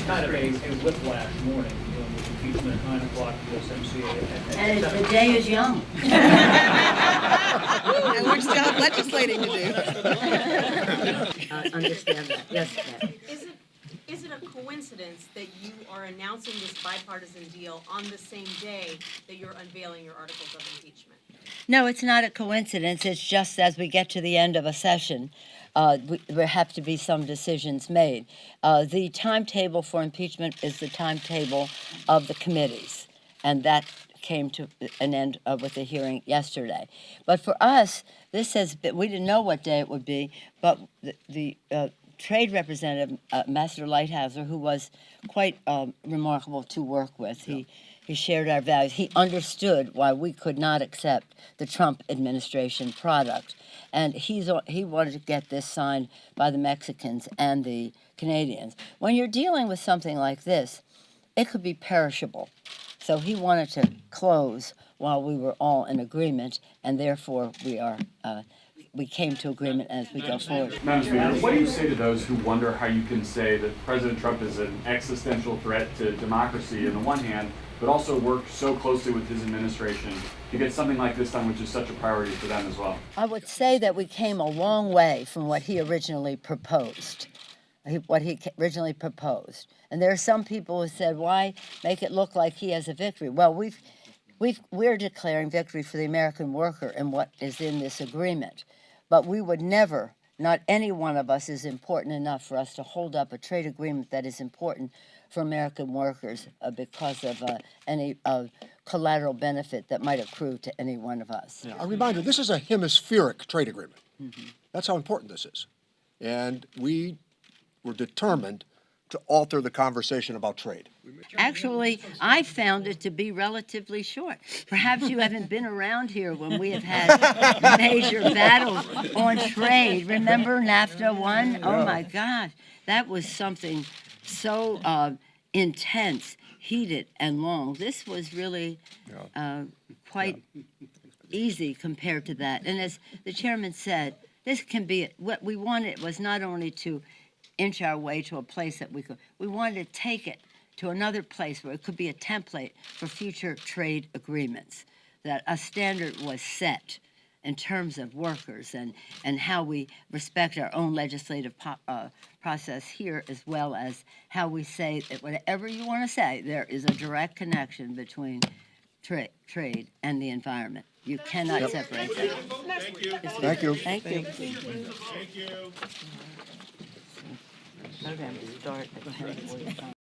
a kind of a whiplash morning, dealing with impeachment at 9 o'clock, USMCA. And the day is young. And we still have legislating to do. Understand that. Yes, ma'am. Is it a coincidence that you are announcing this bipartisan deal on the same day that you're unveiling your articles of impeachment? No, it's not a coincidence. It's just as we get to the end of a session, there have to be some decisions made. The timetable for impeachment is the timetable of the committees, and that came to an end with the hearing yesterday. But for us, this has been, we didn't know what day it would be, but the trade representative, Ambassador Lighthouser, who was quite remarkable to work with. He shared our values. He understood why we could not accept the Trump administration product. And he wanted to get this signed by the Mexicans and the Canadians. When you're dealing with something like this, it could be perishable. So he wanted to close while we were all in agreement, and therefore we came to agreement as we go forward. Madam Speaker, what do you say to those who wonder how you can say that President Trump is an existential threat to democracy on the one hand, but also work so closely with his administration to get something like this done, which is such a priority for them as well? I would say that we came a long way from what he originally proposed. And there are some people who said, why make it look like he has a victory? Well, we're declaring victory for the American worker and what is in this agreement. But we would never, not any one of us is important enough for us to hold up a trade agreement that is important for American workers because of any collateral benefit that might accrue to any one of us. Yeah, I remind you, this is a hemispheric trade agreement. Mm-hmm. That's how important this is. And we were determined to alter the conversation about trade. Actually, I found it to be relatively short. Perhaps you haven't been around here when we have had major battles on trade. Remember NAFTA 1? Oh my God, that was something so intense, heated, and long. This was really quite easy compared to that. And as the chairman said, this can be, what we wanted was not only to inch our way to a place that we wanted to take it to another place where it could be a template for future trade agreements, that a standard was set in terms of workers and how we respect our own legislative process here, as well as how we say that whatever you want to say, there is a direct connection between trade and the environment. You cannot separate them. Thank you. Thank you. Thank you. Program to start at 10:45.